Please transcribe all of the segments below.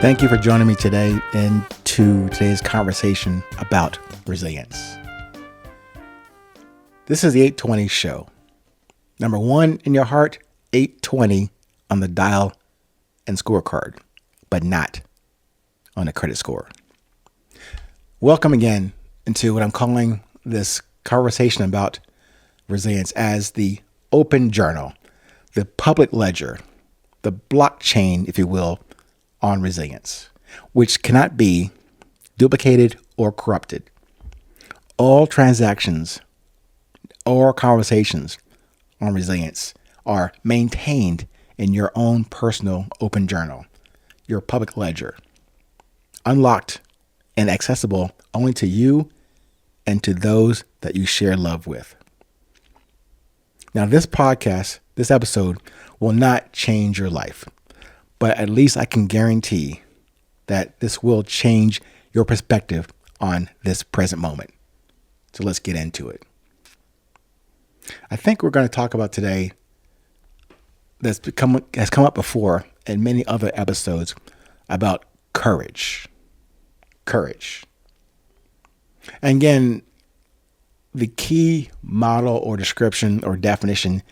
Thank you for joining me today into today's conversation about resilience. This is the 820 show. Number 1 in your heart, 820 on the dial and scorecard, but not on a credit score. Welcome again into what I'm calling this conversation about resilience as the open journal, the public ledger, the blockchain, if you will, on resilience, which cannot be duplicated or corrupted. All transactions or conversations on resilience are maintained in your own personal open journal, your public ledger, unlocked and accessible only to you and to those that you share love with. Now, this podcast, this episode will not change your life, but at least I can guarantee that this will change your perspective on this present moment. So let's get into it. I think we're going to talk about today has come up before in many other episodes about courage. Courage. And again, the key model or description or definition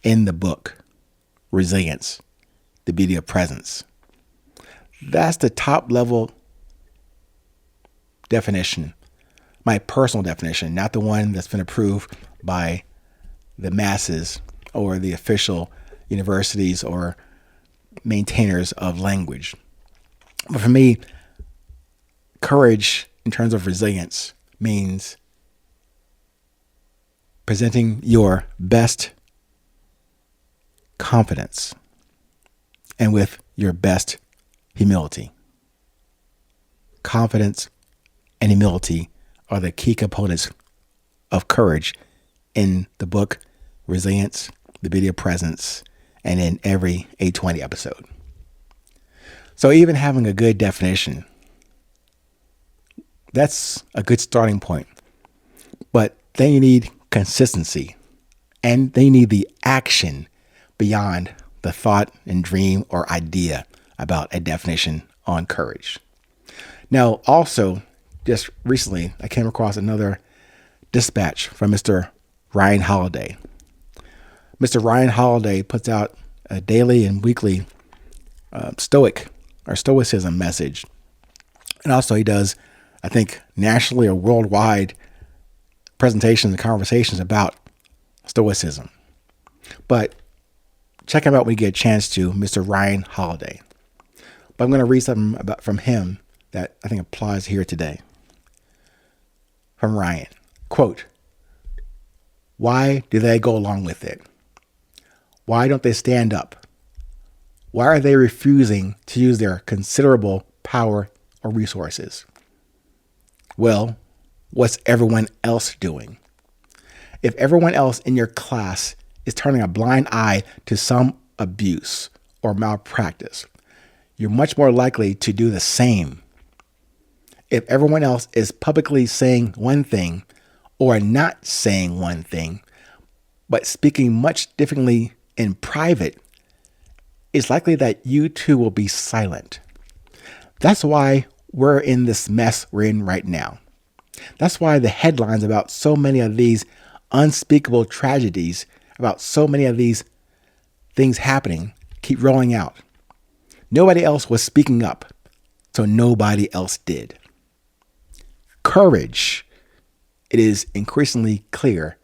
in the book, Resilience, the Beauty of Presence. That's the top level definition, my personal definition, not the one that's been approved by the masses or the official universities or maintainers of language. But for me, courage in terms of resilience means presenting your best confidence and with your best humility. Confidence and humility are the key components of courage in the book Resilience, the Beauty of Presence, and in every 820 episode. So even having a good definition, that's a good starting point. But then you need consistency, and then you need the action beyond the thought and dream or idea about a definition on courage. Now, also, just recently, I came across another dispatch from Mr. Ryan Holiday. Mr. Ryan Holiday puts out a daily and weekly stoicism message. And also he does, I think, nationally or worldwide presentations and conversations about stoicism. But check him out when you get a chance to, Mr. Ryan Holiday. But I'm going to read something from him that I think applies here today. From Ryan, quote, "Why do they go along with it? Why don't they stand up? Why are they refusing to use their considerable power or resources? Well, what's everyone else doing? If everyone else in your class is turning a blind eye to some abuse or malpractice, you're much more likely to do the same. If everyone else is publicly saying one thing or not saying one thing, but speaking much differently in private, it's likely that you too will be silent. That's why we're in this mess we're in right now. That's why the headlines about so many of these unspeakable tragedies, about so many of these things happening, keep rolling out. Nobody else was speaking up, so nobody else did. Courage, it is increasingly clear,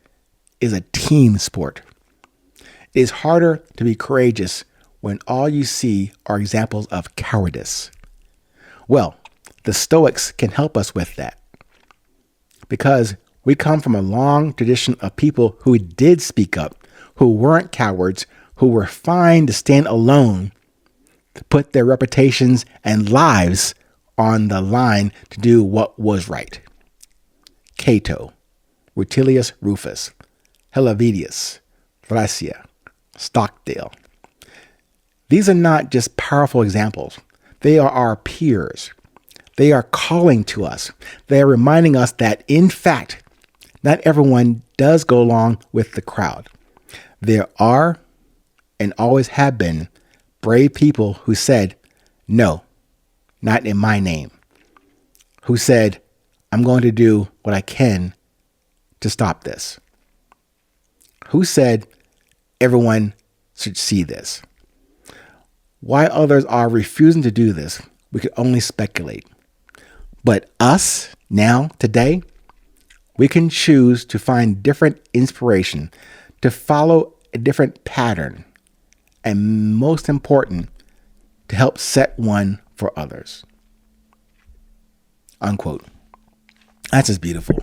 is a team sport. It is harder to be courageous when all you see are examples of cowardice. Well, the Stoics can help us with that, because we come from a long tradition of people who did speak up, who weren't cowards, who were fine to stand alone, to put their reputations and lives on the line to do what was right. Cato, Rutilius Rufus, Helvidius, Thrasea, Stockdale. These are not just powerful examples. They are our peers. They are calling to us. They are reminding us that, in fact, not everyone does go along with the crowd. There are and always have been brave people who said, no, not in my name? Who said, I'm going to do what I can to stop this? Who said everyone should see this? Why others are refusing to do this, we could only speculate. But us, now, today, we can choose to find different inspiration, to follow a different pattern, and most important, to help set one for others. Unquote. That's just beautiful.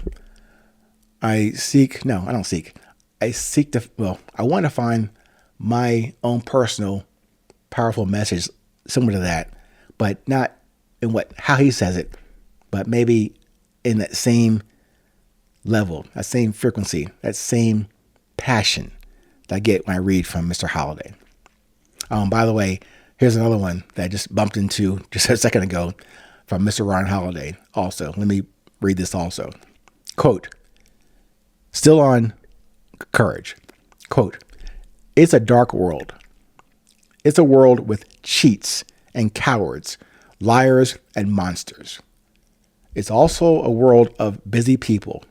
I want to find my own personal powerful message similar to that, but not in how he says it, but maybe in that same level, that same frequency, that same passion that I get when I read from Mr. Holiday. By the way, here's another one that I just bumped into just a second ago from Mr. Ron Holiday also. Let me read this also. Quote, still on courage. Quote, it's a dark world. It's a world with cheats and cowards, liars and monsters. It's also a world of busy people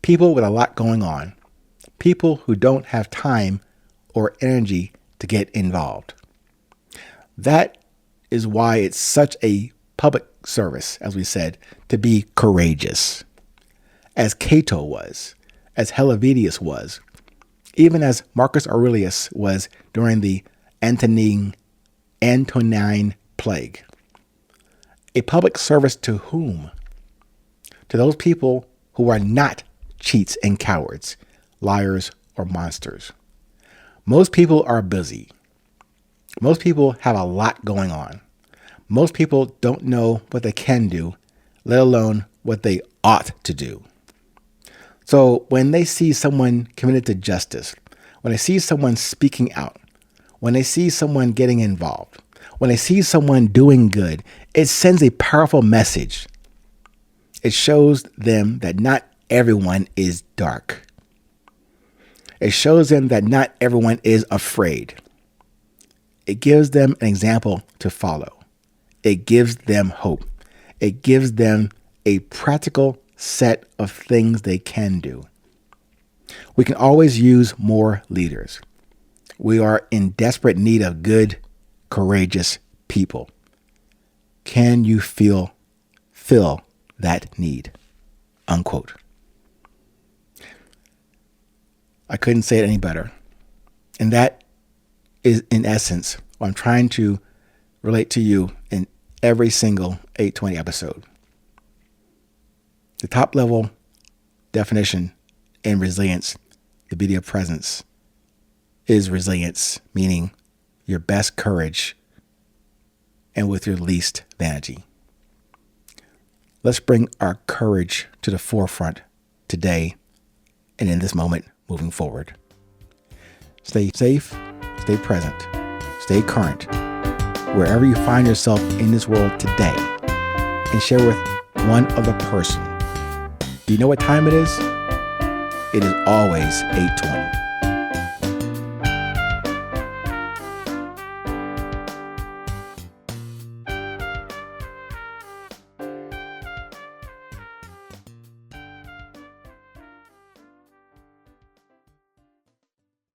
with a lot going on, people who don't have time or energy to get involved. That is why it's such a public service, as we said, to be courageous. As Cato was, as Helvidius was, even as Marcus Aurelius was during the Antonine Plague. A public service to whom? To those people who are not cheats and cowards, liars or monsters. Most people are busy. Most people have a lot going on. Most people don't know what they can do, let alone what they ought to do. So when they see someone committed to justice, when they see someone speaking out, when they see someone getting involved, when they see someone doing good, it sends a powerful message. It shows them that not everyone is dark. It shows them that not everyone is afraid. It gives them an example to follow. It gives them hope. It gives them a practical set of things they can do. We can always use more leaders. We are in desperate need of good, courageous people. Can you fill that need? Unquote. I couldn't say it any better. And that is, in essence, what I'm trying to relate to you in every single 820 episode. The top level definition in resilience, the beauty of presence, is resilience, meaning your best courage and with your least vanity. Let's bring our courage to the forefront today and in this moment moving forward. Stay safe, stay present, stay current, wherever you find yourself in this world today, and share with one other person. Do you know what time it is? It is always 8:20.